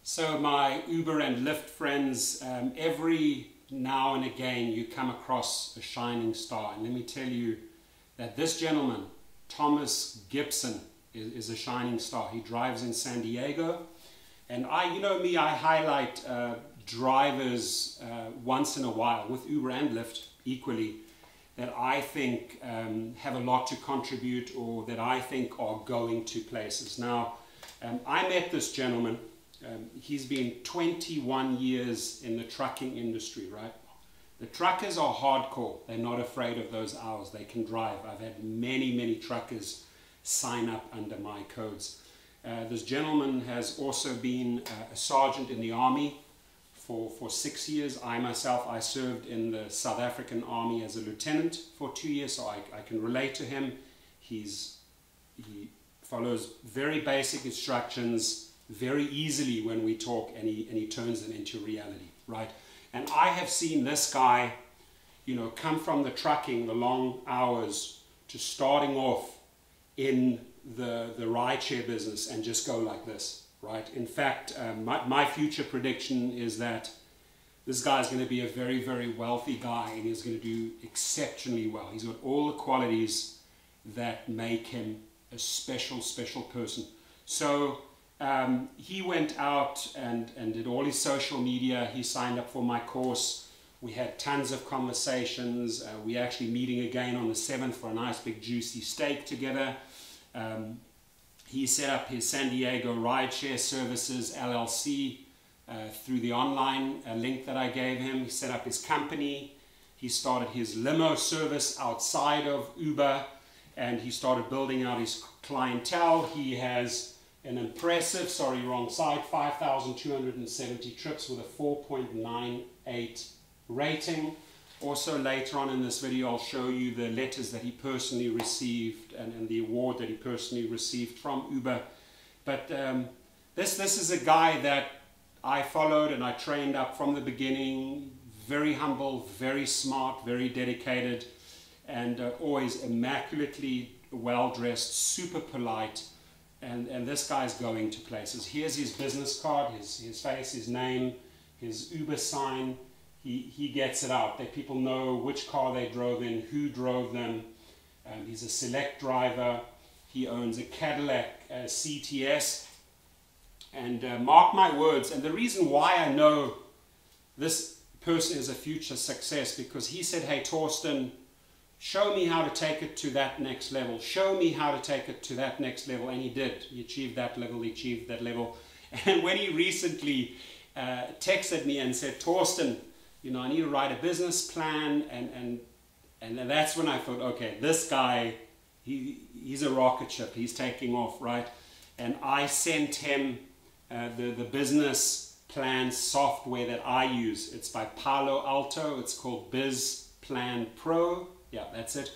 So my Uber and Lyft friends, every now and again you come across a shining star. And let me tell you that this gentleman, Thomas Gibson, is a shining star. He drives in San Diego. And you know me, I highlight drivers once in a while with Uber and Lyft equally that I think have a lot to contribute or that I think are going to places. Now, I met this gentleman. He's been 21 years in the trucking industry, right? The truckers are hardcore. They're not afraid of those hours. They can drive. I've had many truckers sign up under my codes. This gentleman has also been a sergeant in the army for 6 years. I served in the South African Army as a lieutenant for 2 years, so I can relate to him. He follows very basic instructions very easily when we talk, and he turns them into reality, right? And I have seen this guy, you know, come from the trucking, the long hours, to starting off in the rideshare business and just go like this, right? In fact, my future prediction is that this guy is going to be a very wealthy guy, and he's going to do exceptionally well. He's got all the qualities that make him a special person. So he went out and did all his social media. He signed up for my course. We had tons of conversations. We're actually meeting again on the 7th for a nice big juicy steak together. He set up his San Diego Rideshare Services LLC through the online link that I gave him. He set up his company. He started his limo service outside of Uber, and he started building out his clientele. He has an impressive, 5,270 trips with a 4.98 rating. Also later on in this video I'll show you the letters that he personally received and the award that he personally received from Uber. But this is a guy that I followed and I trained up from the beginning. Very humble, very smart, very dedicated, and always immaculately well dressed, super polite. And this guy's going to places. Here's his business card, his face, his name, his Uber sign. He gets it out. That people know which car they drove in, who drove them. He's a select driver. He owns a Cadillac CTS. And mark my words, and the reason why I know this person is a future success, because he said, hey Torsten, show me how to take it to that next level. Show me how to take it to that next level. And he did. He achieved that level. He achieved that level. And when he recently texted me and said, Torsten, you know, I need to write a business plan. And that's when I thought, okay, this guy, he's a rocket ship. He's taking off, right? And I sent him the business plan software that I use. It's by Palo Alto. It's called Biz Plan Pro. Yeah, that's it.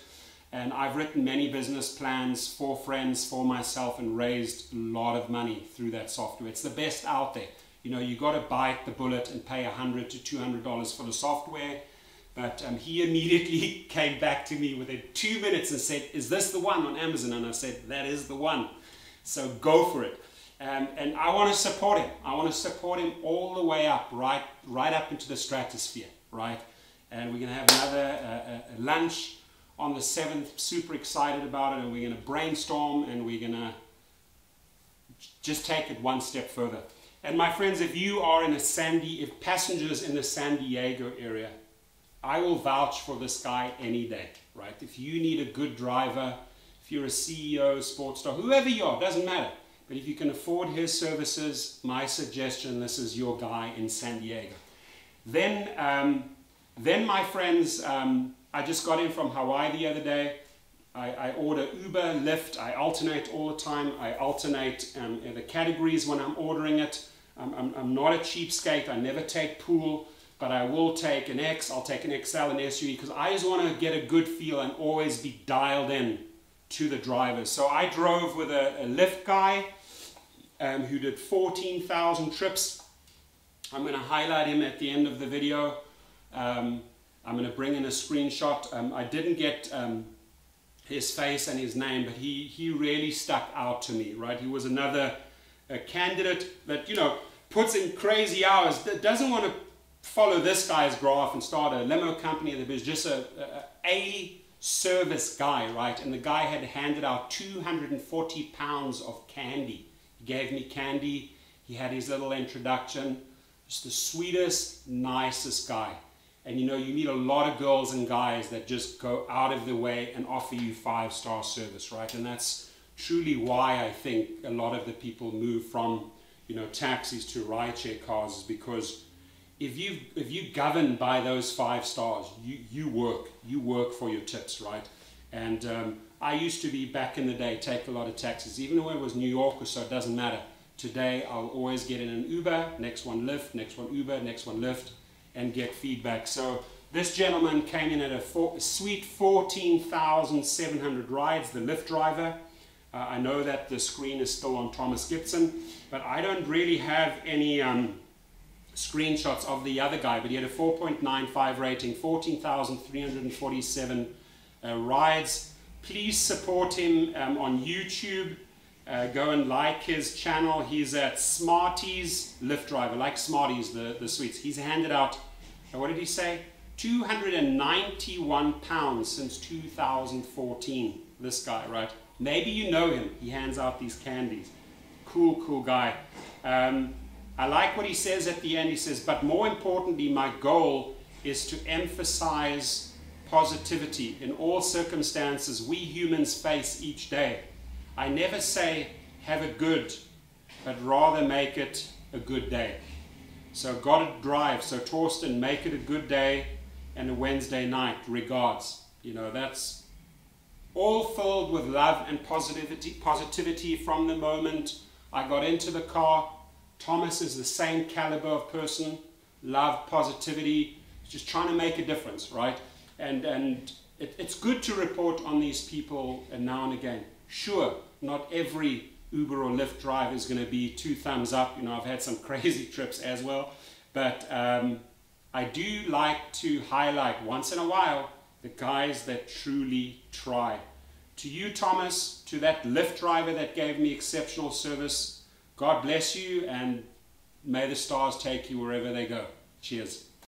And I've written many business plans for friends, for myself, and raised a lot of money through that software. It's the best out there. You know, you got to bite the bullet and pay $100 to $200 for the software. But he immediately came back to me within 2 minutes and said, is this the one on Amazon? And I said, that is the one. So go for it. And I want to support him. I want to support him all the way up, right up into the stratosphere, right? And we're going to have another lunch on the 7th. Super excited about it. And we're going to brainstorm, and we're going to just take it one step further. And my friends, if you are in if passengers in the San Diego area, I will vouch for this guy any day, right? If you need a good driver, if you're a CEO, sports star, whoever you are, doesn't matter. But if you can afford his services, my suggestion, this is your guy in San Diego. Then my friends, I just got in from Hawaii the other day. I order Uber, Lyft. I alternate all the time. I alternate the categories when I'm ordering it. I'm not a cheapskate. I never take pool, but I will take an X. I'll take an XL, an SUV, because I just want to get a good feel and always be dialed in to the drivers. So I drove with a Lyft guy who did 14,000 trips. I'm going to highlight him at the end of the video. I'm going to bring in a screenshot. I didn't get his face and his name, but he really stuck out to me, right? He was another candidate that, you know, puts in crazy hours, doesn't want to follow this guy's graph and start a limo company. There was just a service guy, right? And the guy had handed out 240 pounds of candy. He gave me candy. He had his little introduction. Just the sweetest, nicest guy. And you know, you meet a lot of girls and guys that just go out of their way and offer you 5-star service, right? And that's truly why I think a lot of the people move from, you know, taxis to rideshare cars, is because if you govern by those 5 stars, you work for your tips, right? And I used to be, back in the day, take a lot of taxis, even though it was New York or so, it doesn't matter. Today I'll always get in an Uber, next one Lyft, next one Uber, next one Lyft, and get feedback. So this gentleman came in at a sweet 14,700 rides, the Lyft driver. I know that the screen is still on Thomas Gibson, but I don't really have any screenshots of the other guy, but he had a 4.95 rating, 14,347 rides. Please support him on YouTube. Go and like his channel. He's at Smarties Lyft driver, like Smarties, the sweets. He's handed out, what did he say? 291 pounds since 2014, this guy, right? Maybe you know him. He hands out these candies. Cool guy. I like what he says at the end. He says, but more importantly, my goal is to emphasize positivity in all circumstances we humans face each day. I never say, have a good, but rather make it a good day. So gotta drive. So Torsten, make it a good day and a Wednesday night. Regards. You know, that's all filled with love and positivity from the moment I got into the car. Thomas is the same caliber of person. Love, positivity, just trying to make a difference, right? And it's good to report on these people now and again. Sure, not every Uber or Lyft driver is going to be 2 thumbs up. You know, I've had some crazy trips as well. But I do like to highlight once in a while the guys that truly try. To you, Thomas, to that Lyft driver that gave me exceptional service, God bless you, and may the stars take you wherever they go. Cheers.